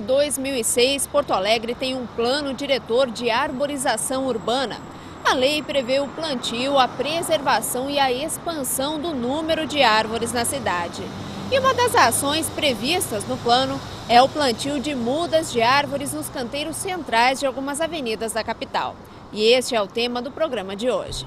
2006, Porto Alegre tem um plano diretor de arborização urbana. A lei prevê o plantio, a preservação e a expansão do número de árvores na cidade. E uma das ações previstas no plano é o plantio de mudas de árvores nos canteiros centrais de algumas avenidas da capital. E este é o tema do programa de hoje.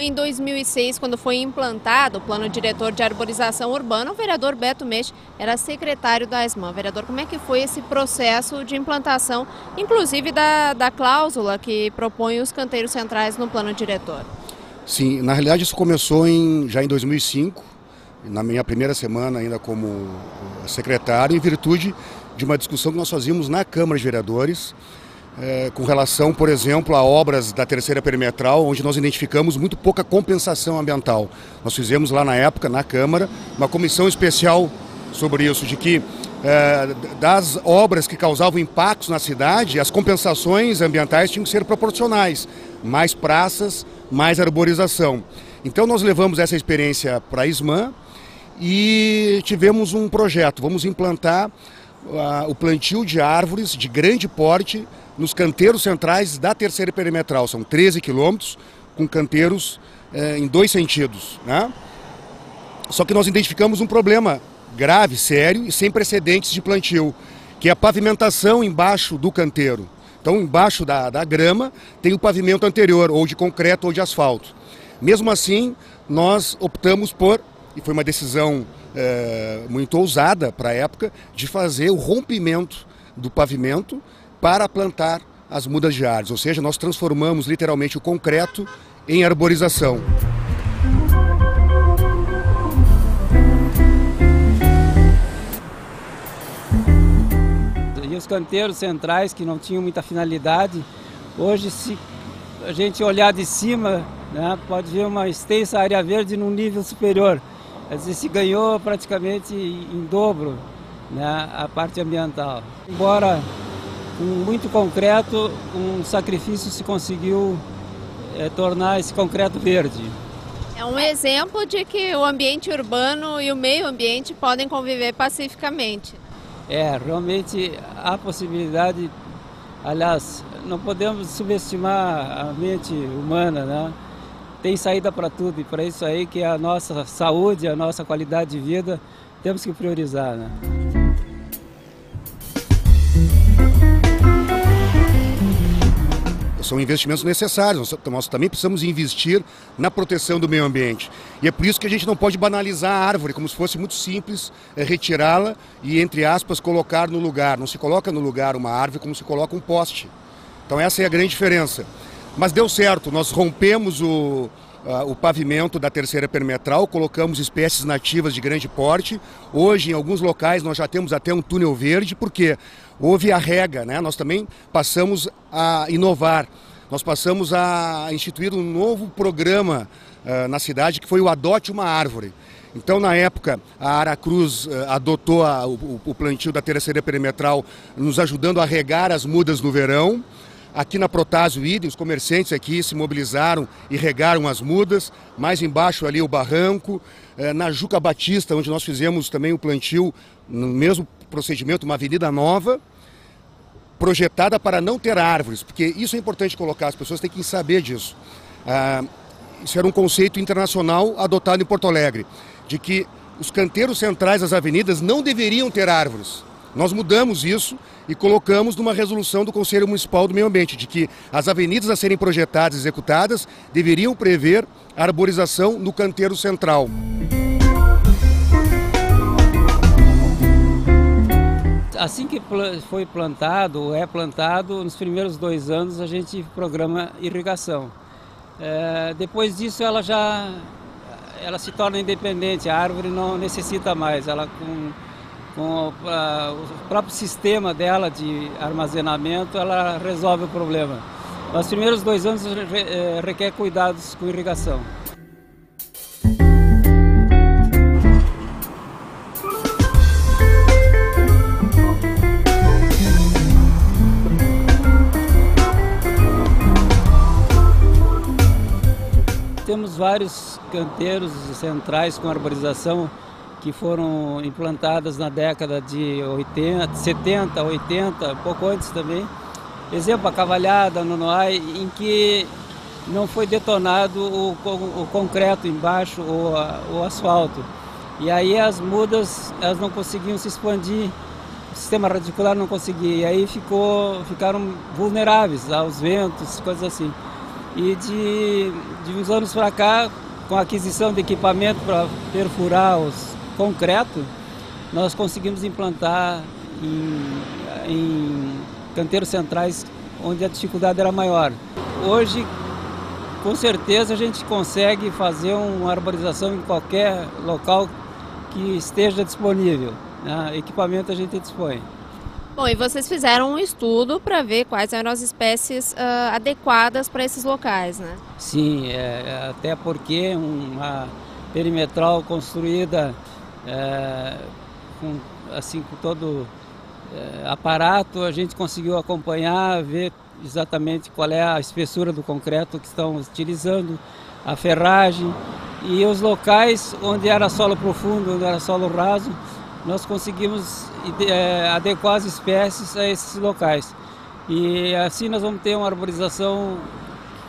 Em 2006, quando foi implantado o Plano Diretor de Arborização Urbana, o vereador Beto Mech era secretário da ESMAN. Vereador, como é que foi esse processo de implantação, inclusive da cláusula que propõe os canteiros centrais no Plano Diretor? Sim, na realidade isso começou já em 2005, na minha primeira semana ainda como secretário, em virtude de uma discussão que nós fazíamos na Câmara de Vereadores, com relação, por exemplo, a obras da terceira perimetral, onde nós identificamos muito pouca compensação ambiental. Nós fizemos lá na época, na Câmara, uma comissão especial sobre isso, de que das obras que causavam impactos na cidade, as compensações ambientais tinham que ser proporcionais. Mais praças, mais arborização. Então nós levamos essa experiência para a ESMAN e tivemos um projeto. Vamos implantar o plantio de árvores de grande porte nos canteiros centrais da terceira perimetral. São 13 quilômetros com canteiros em dois sentidos, né? Só que nós identificamos um problema grave, sério e sem precedentes de plantio, que é a pavimentação embaixo do canteiro. Então, embaixo da grama tem o pavimento anterior, ou de concreto ou de asfalto. Mesmo assim, nós optamos por, e foi uma decisão muito ousada para a época, de fazer o rompimento do pavimento para plantar as mudas de árvores. Ou seja, nós transformamos literalmente o concreto em arborização. E os canteiros centrais, que não tinham muita finalidade, hoje, se a gente olhar de cima, né, pode ver uma extensa área verde num nível superior. Quer dizer, se ganhou praticamente em dobro, né, a parte ambiental. Embora com muito concreto, um sacrifício se conseguiu tornar esse concreto verde. É um exemplo de que o ambiente urbano e o meio ambiente podem conviver pacificamente. Realmente há possibilidade, aliás, não podemos subestimar a mente humana, né? Tem saída para tudo e para isso aí que a nossa saúde, a nossa qualidade de vida, temos que priorizar, né? São investimentos necessários, nós também precisamos investir na proteção do meio ambiente. E é por isso que a gente não pode banalizar a árvore, como se fosse muito simples retirá-la e, entre aspas, colocar no lugar. Não se coloca no lugar uma árvore como se coloca um poste. Então essa é a grande diferença. Mas deu certo, nós rompemos o pavimento da terceira perimetral, colocamos espécies nativas de grande porte. Hoje, em alguns locais, nós já temos até um túnel verde, porque houve a rega, né? Nós também passamos a inovar. Nós passamos a instituir um novo programa na cidade, que foi o Adote uma Árvore. Então, na época, a Aracruz adotou o plantio da terceira perimetral, nos ajudando a regar as mudas no verão. Aqui na Protásio idem, os comerciantes aqui se mobilizaram e regaram as mudas. Mais embaixo ali o barranco. Na Juca Batista, onde nós fizemos também o plantio, no mesmo procedimento, uma avenida nova, projetada para não ter árvores, porque isso é importante colocar, as pessoas têm que saber disso. Isso era um conceito internacional adotado em Porto Alegre, de que os canteiros centrais das avenidas não deveriam ter árvores. Nós mudamos isso e colocamos numa resolução do Conselho Municipal do Meio Ambiente, de que as avenidas a serem projetadas e executadas deveriam prever a arborização no canteiro central. Assim que foi plantado, ou é plantado, nos primeiros 2 anos a gente programa irrigação. Depois disso ela se torna independente, a árvore não necessita mais, ela com o próprio sistema dela de armazenamento, ela resolve o problema. Nos primeiros 2 anos requer cuidados com irrigação. temos vários canteiros centrais com arborização que foram implantadas na década de 80, 70, 80, pouco antes também. Exemplo, a Cavalhada, Nonoai, em que não foi detonado o concreto embaixo ou o asfalto. E aí as mudas elas não conseguiam se expandir, o sistema radicular não conseguia, e aí ficaram vulneráveis aos ventos, coisas assim. E de uns anos para cá, com a aquisição de equipamento para perfurar os concreto, nós conseguimos implantar em canteiros centrais onde a dificuldade era maior. Hoje, com certeza, a gente consegue fazer uma arborização em qualquer local que esteja disponível, né? Equipamento a gente dispõe. Bom, e vocês fizeram um estudo para ver quais eram as espécies adequadas para esses locais, né? Sim, até porque uma perimetral construída com todo aparato, a gente conseguiu acompanhar, ver exatamente qual é a espessura do concreto que estão utilizando, a ferragem, e os locais onde era solo profundo, onde era solo raso, nós conseguimos adequar as espécies a esses locais. E assim nós vamos ter uma arborização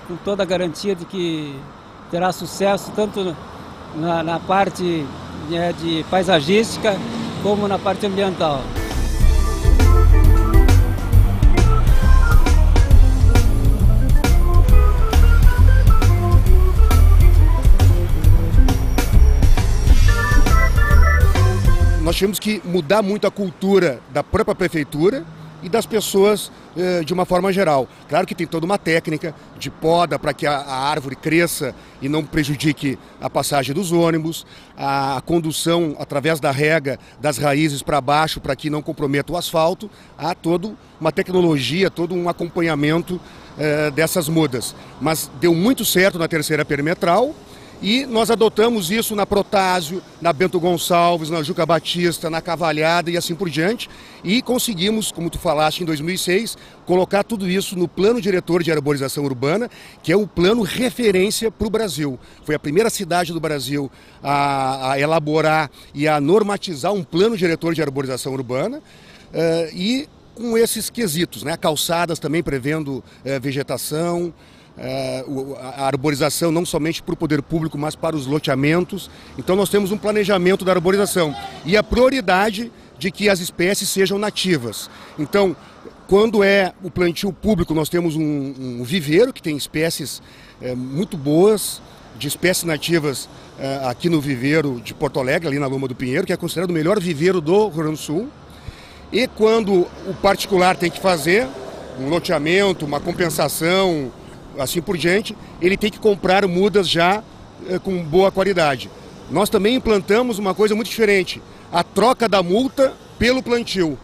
com toda a garantia de que terá sucesso tanto na parte de paisagística como na parte ambiental. Nós tivemos que mudar muito a cultura da própria prefeitura e das pessoas de uma forma geral. Claro que tem toda uma técnica de poda para que a árvore cresça e não prejudique a passagem dos ônibus, a condução através da rega das raízes para baixo para que não comprometa o asfalto. Há toda uma tecnologia, todo um acompanhamento dessas mudas. Mas deu muito certo na terceira perimetral. E nós adotamos isso na Protásio, na Bento Gonçalves, na Juca Batista, na Cavalhada e assim por diante. E conseguimos, como tu falaste, em 2006, colocar tudo isso no Plano Diretor de Arborização Urbana, que é um plano referência para o Brasil. Foi a primeira cidade do Brasil a elaborar e a normatizar um Plano Diretor de Arborização Urbana. E com esses quesitos, né? Calçadas também prevendo vegetação, a arborização não somente para o poder público, mas para os loteamentos. Então nós temos um planejamento da arborização e a prioridade de que as espécies sejam nativas. Então, quando é o plantio público, nós temos um viveiro que tem espécies muito boas, de espécies nativas aqui no viveiro de Porto Alegre, ali na Loma do Pinheiro, que é considerado o melhor viveiro do Rio Grande do Sul. E quando o particular tem que fazer um loteamento, uma compensação, assim por diante, ele tem que comprar mudas já com boa qualidade. Nós também implantamos uma coisa muito diferente, a troca da multa pelo plantio.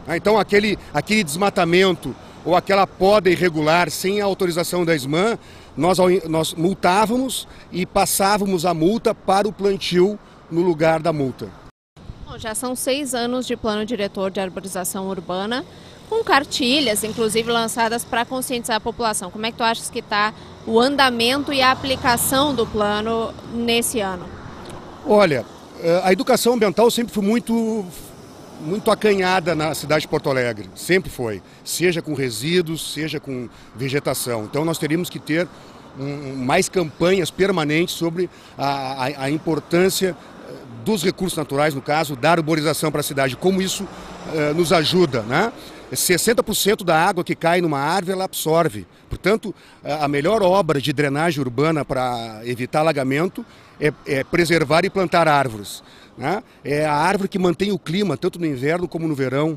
Então aquele desmatamento ou aquela poda irregular sem a autorização da SMAN, nós multávamos e passávamos a multa para o plantio no lugar da multa. Bom, já são 6 anos de Plano Diretor de Arborização Urbana, com cartilhas, inclusive lançadas para conscientizar a população. Como é que tu achas que está o andamento e a aplicação do plano nesse ano? Olha, a educação ambiental sempre foi muito acanhada na cidade de Porto Alegre, sempre foi, seja com resíduos, seja com vegetação. Então nós teríamos que ter mais campanhas permanentes sobre a importância dos recursos naturais, no caso, da arborização para a cidade, como isso nos ajuda, né? 60% da água que cai numa árvore, ela absorve. Portanto, a melhor obra de drenagem urbana para evitar alagamento é preservar e plantar árvores, né? É a árvore que mantém o clima, tanto no inverno como no verão.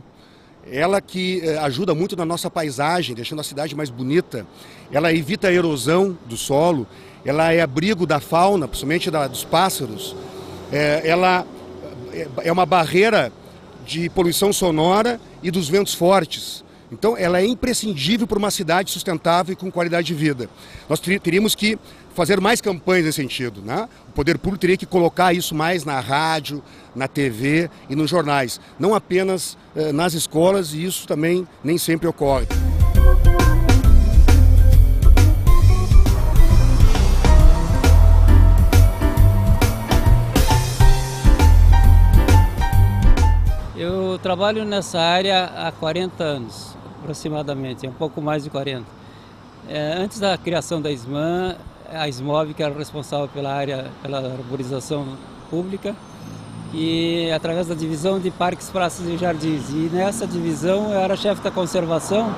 Ela que ajuda muito na nossa paisagem, deixando a cidade mais bonita. Ela evita a erosão do solo, ela é abrigo da fauna, principalmente dos pássaros. Ela é uma barreira de poluição sonora e dos ventos fortes. Então ela é imprescindível para uma cidade sustentável e com qualidade de vida. Nós teríamos que fazer mais campanhas nesse sentido, né? O poder público teria que colocar isso mais na rádio, na TV e nos jornais, não apenas nas escolas, e isso também nem sempre ocorre. trabalho nessa área há 40 anos, aproximadamente, um pouco mais de 40. Antes da criação da ISMAN, a SMOB, que era responsável pela arborização pública, e através da divisão de parques, praças e jardins. E nessa divisão eu era chefe da conservação,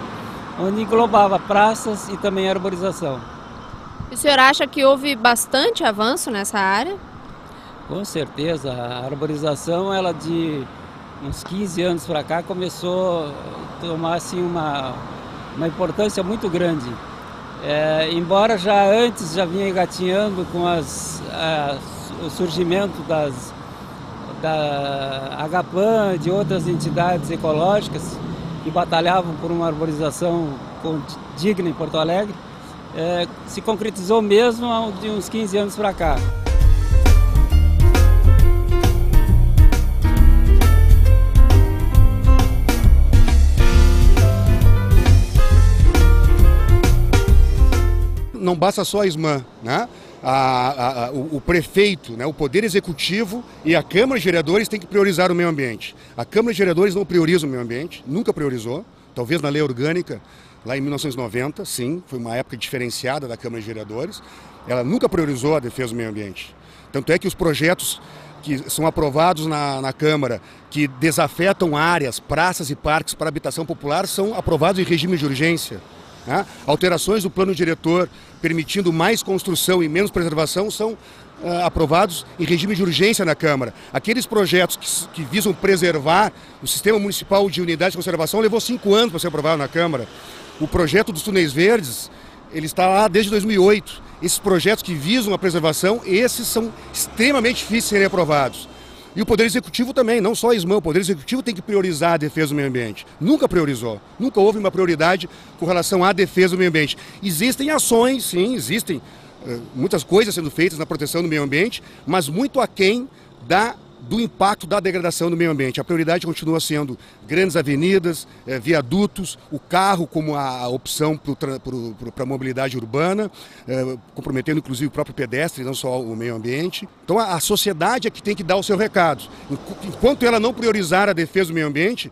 onde englobava praças e também arborização. E o senhor acha que houve bastante avanço nessa área? Com certeza, a arborização, ela de uns 15 anos para cá, começou a tomar assim, uma importância muito grande. Embora já antes já vinha engatinhando com o surgimento da Agapan, de outras entidades ecológicas que batalhavam por uma arborização digna em Porto Alegre, se concretizou mesmo de uns 15 anos para cá. Não basta só a SMAN, né? O prefeito, né? O Poder Executivo e a Câmara de Vereadores têm que priorizar o meio ambiente. A Câmara de Vereadores não prioriza o meio ambiente, nunca priorizou, talvez na lei orgânica, lá em 1990, sim, foi uma época diferenciada da Câmara de Vereadores, ela nunca priorizou a defesa do meio ambiente. Tanto é que os projetos que são aprovados na Câmara, que desafetam áreas, praças e parques para habitação popular, são aprovados em regime de urgência. Alterações do plano diretor permitindo mais construção e menos preservação são aprovados em regime de urgência na Câmara. Aqueles projetos que visam preservar o sistema municipal de unidade de conservação levou 5 anos para ser aprovado na Câmara. O projeto dos túneis verdes, ele está lá desde 2008. Esses projetos que visam a preservação, esses são extremamente difíceis de serem aprovados. E o Poder Executivo também, não só a SMAN, o Poder Executivo tem que priorizar a defesa do meio ambiente. Nunca priorizou, nunca houve uma prioridade com relação à defesa do meio ambiente. Existem ações, sim, existem muitas coisas sendo feitas na proteção do meio ambiente, mas muito aquém do impacto da degradação do meio ambiente. A prioridade continua sendo grandes avenidas, viadutos, o carro como a opção para a mobilidade urbana, comprometendo inclusive o próprio pedestre, não só o meio ambiente. Então a sociedade é que tem que dar o seu recado. Enquanto ela não priorizar a defesa do meio ambiente,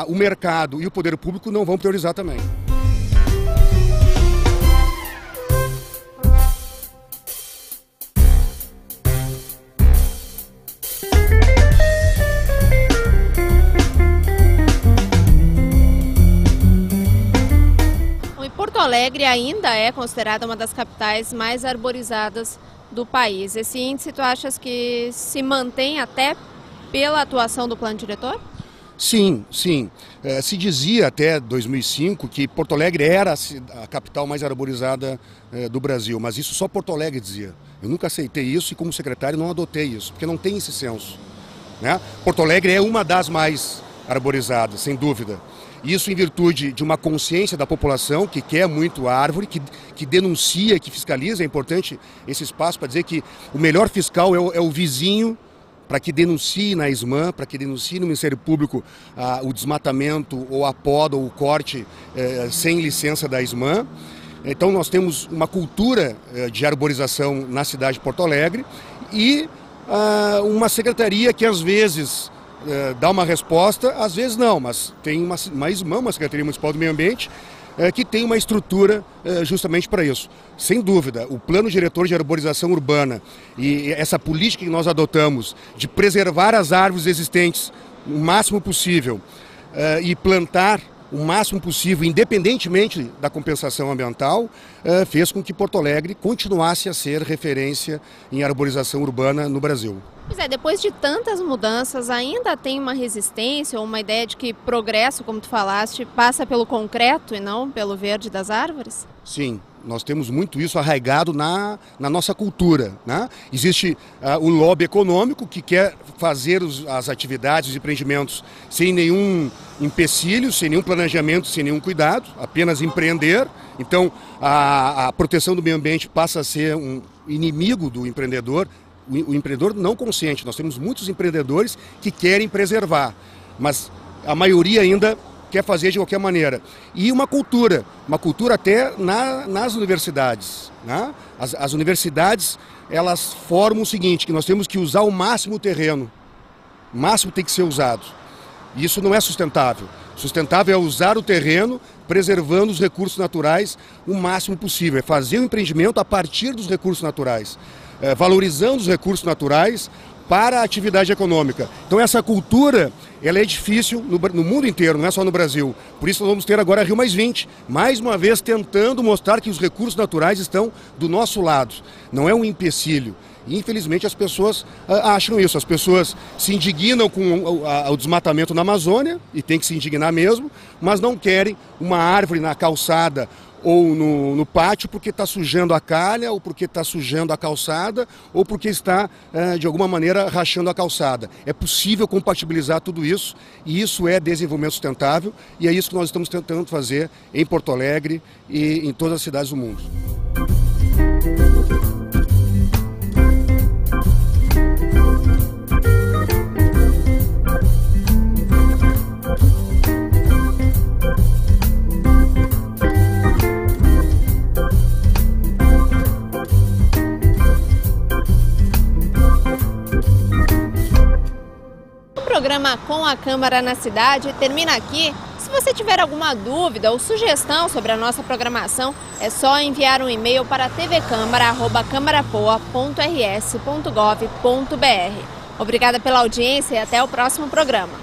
o mercado e o poder público não vão priorizar também. Porto Alegre ainda é considerada uma das capitais mais arborizadas do país. Esse índice, tu achas que se mantém até pela atuação do plano diretor? Sim, sim. Se dizia até 2005 que Porto Alegre era a capital mais arborizada do Brasil, mas isso só Porto Alegre dizia. Eu nunca aceitei isso e como secretário não adotei isso, porque não tem esse senso, né? Porto Alegre é uma das mais arborizadas, sem dúvida. Isso em virtude de uma consciência da população que quer muito a árvore, que denuncia, que fiscaliza. É importante esse espaço para dizer que o melhor fiscal é o vizinho, para que denuncie na SMAN, para que denuncie no Ministério Público o desmatamento ou a poda ou o corte sem licença da SMAN. Então nós temos uma cultura de arborização na cidade de Porto Alegre e uma secretaria que às vezes dá uma resposta, às vezes não, mas tem uma SMAN, uma Secretaria Municipal do Meio Ambiente, que tem uma estrutura justamente para isso. Sem dúvida, o plano diretor de arborização urbana e essa política que nós adotamos de preservar as árvores existentes o máximo possível e plantar o máximo possível, independentemente da compensação ambiental, fez com que Porto Alegre continuasse a ser referência em arborização urbana no Brasil. Pois é, depois de tantas mudanças, ainda tem uma resistência ou uma ideia de que progresso, como tu falaste, passa pelo concreto e não pelo verde das árvores? Sim, nós temos muito isso arraigado na nossa cultura, né? Existe o lobby econômico que quer fazer as atividades, os empreendimentos sem nenhum empecilho, sem nenhum planejamento, sem nenhum cuidado, apenas empreender. Então a proteção do meio ambiente passa a ser um inimigo do empreendedor. O empreendedor não consciente. Nós temos muitos empreendedores que querem preservar, mas a maioria ainda quer fazer de qualquer maneira. E uma cultura até nas universidades, né? As universidades, elas formam o seguinte, que nós temos que usar o máximo o terreno, o máximo tem que ser usado. E isso não é sustentável. Sustentável é usar o terreno, preservando os recursos naturais o máximo possível. É fazer o empreendimento a partir dos recursos naturais, valorizando os recursos naturais para a atividade econômica. Então essa cultura, ela é difícil no mundo inteiro, não é só no Brasil. Por isso nós vamos ter agora a Rio+20, mais uma vez tentando mostrar que os recursos naturais estão do nosso lado. Não é um empecilho. E, infelizmente, as pessoas acham isso. As pessoas se indignam com o desmatamento na Amazônia, e tem que se indignar mesmo, mas não querem uma árvore na calçada ou no pátio porque está sujando a calha, ou porque está sujando a calçada, ou porque está, de alguma maneira, rachando a calçada. É possível compatibilizar tudo isso, e isso é desenvolvimento sustentável, e é isso que nós estamos tentando fazer em Porto Alegre e em todas as cidades do mundo. O programa Com a Câmara na Cidade termina aqui. Se você tiver alguma dúvida ou sugestão sobre a nossa programação, é só enviar um e-mail para tvcamara@camarapoa.rs.gov.br. Obrigada pela audiência e até o próximo programa.